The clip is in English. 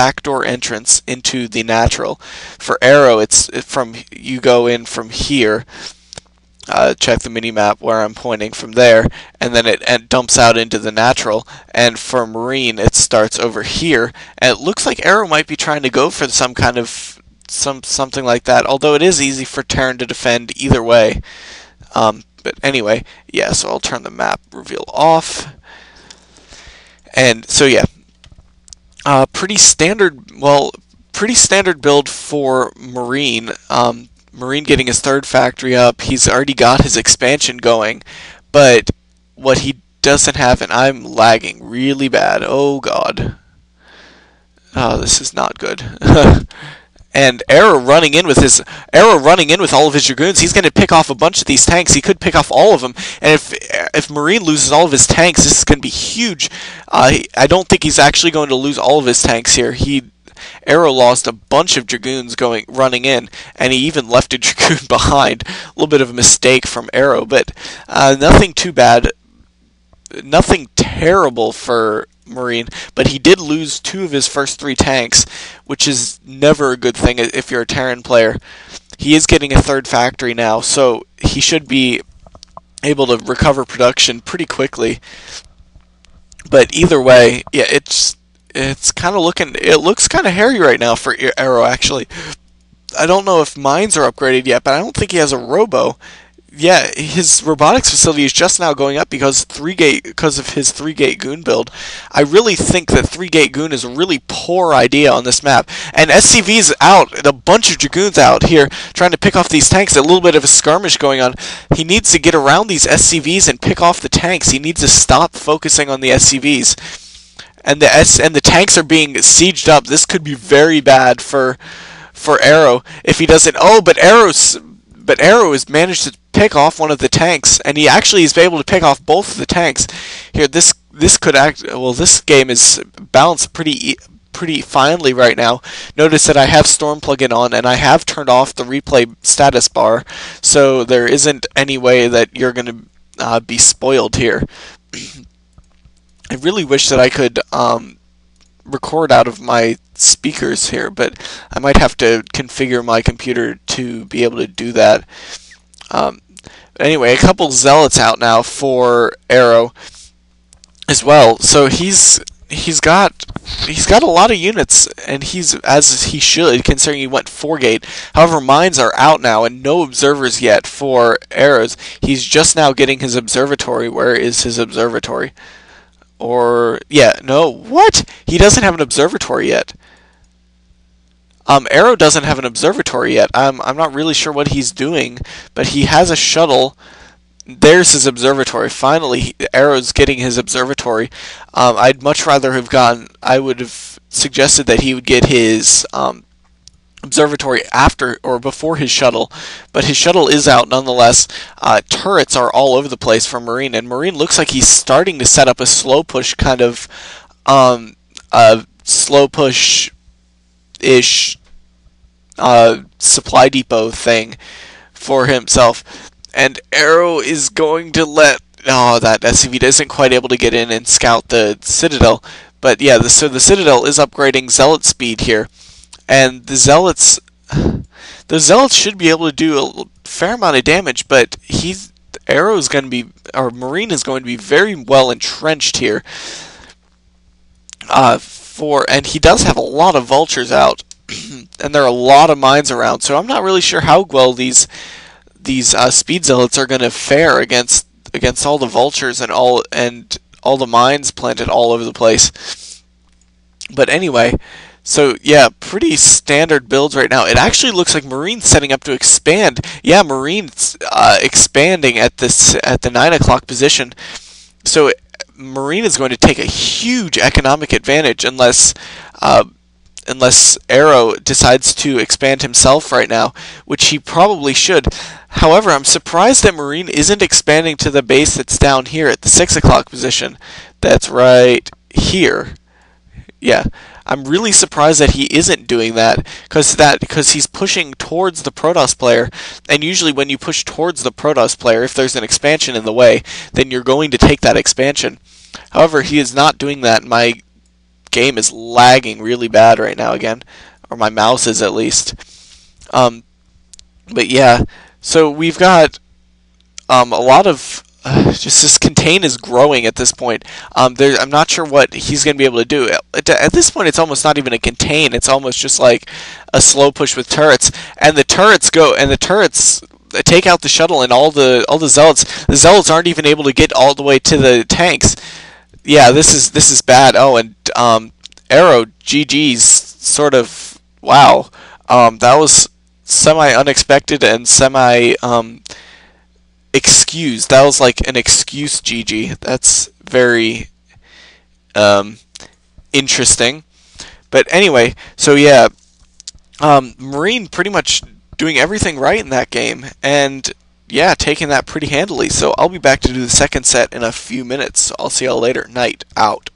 backdoor entrance into the natural. For Arrow, you go in from here. Check the mini-map where I'm pointing from there, and then it dumps out into the natural. And for Marine, it starts over here, and it looks like Arrow might be trying to go for some kind of something like that, although it is easy for Terran to defend either way. But anyway, yeah, so I'll turn the map reveal off. And so yeah, pretty standard build for Marine. Marine getting his third factory up. He's already got his expansion going, but what he doesn't have, and I'm lagging really bad. Oh god. Oh, this is not good. And Arrow running in with all of his Dragoons. He's going to pick off a bunch of these tanks. He could pick off all of them. And if Marine loses all of his tanks, this is going to be huge. I don't think he's actually going to lose all of his tanks here. Arrow lost a bunch of Dragoons running in, and he even left a Dragoon behind. A little bit of a mistake from Arrow, but nothing too bad. Nothing terrible for Marine, but he did lose 2 of his first 3 tanks, which is never a good thing if you're a Terran player. He is getting a 3rd factory now, so he should be able to recover production pretty quickly. But either way, yeah, it looks kind of hairy right now for Arrow, actually. I don't know if mines are upgraded yet, but I don't think he has a robo. Yeah, his robotics facility is just now going up because of his 3-gate goon build. I really think that 3-gate goon is a really poor idea on this map. And SCV's out, and a bunch of Dragoons out here trying to pick off these tanks. A little bit of a skirmish going on. He needs to get around these SCVs and pick off the tanks. He needs to stop focusing on the SCVs. And the tanks are being sieged up. This could be very bad for Arrow if he doesn't. Oh, but Arrow has managed to pick off one of the tanks, and he actually is able to pick off both of the tanks. Here, this game is balanced pretty finely right now. Notice that I have Storm plugin on, and I have turned off the replay status bar, so there isn't any way that you're going to be spoiled here. I really wish that I could record out of my speakers here, but I might have to configure my computer to be able to do that. Anyway, a couple Zealots out now for Arrow as well. So he's got a lot of units, and he's as he should, considering he went 4-gate. However, mines are out now, and no observers yet for Arrows. He's just now getting his observatory. Where is his observatory? What? He doesn't have an observatory yet. Arrow doesn't have an observatory yet. I'm not really sure what he's doing, but he has a shuttle. There's his observatory. Finally, Arrow's getting his observatory. I'd much rather have I would have suggested that he would get his observatory after or before his shuttle, but his shuttle is out nonetheless. Turrets are all over the place for Marine, and Marine looks like he's starting to set up a slow push kind of slow push-ish supply depot thing for himself. And Arrow is going to let that SCV isn't quite able to get in and scout the Citadel, but yeah, so the Citadel is upgrading Zealot speed here. And the Zealots should be able to do a fair amount of damage, but Marine is going to be very well entrenched here. And he does have a lot of vultures out, and there are a lot of mines around. So I'm not really sure how well these speed Zealots are going to fare against all the vultures and all the mines planted all over the place. But anyway. So yeah, pretty standard builds right now. It actually looks like Marine's setting up to expand. Yeah, Marine's expanding at the 9 o'clock position. So Marine is going to take a huge economic advantage unless Arrow decides to expand himself right now, which he probably should. However, I'm surprised that Marine isn't expanding to the base that's down here at the 6 o'clock position. That's right here. Yeah. I'm really surprised that he isn't doing that, because he's pushing towards the Protoss player, and usually when you push towards the Protoss player, if there's an expansion in the way, then you're going to take that expansion. However, he is not doing that. My game is lagging really bad right now again, or my mouse is at least. But yeah, so we've got a lot of just this contain is growing at this point. I'm not sure what he's going to be able to do. At this point, it's almost not even a contain. It's almost just like a slow push with turrets, and the turrets take out the shuttle and all the zealots. The zealots aren't even able to get all the way to the tanks. Yeah, this is bad. Oh, and Arrow GG's sort of wow. That was semi unexpected and semi excused. That was like an excuse GG. That's very interesting. But anyway, so yeah, Marine pretty much doing everything right in that game, and yeah, taking that pretty handily. So I'll be back to do the second set in a few minutes. I'll see y'all later. Night out.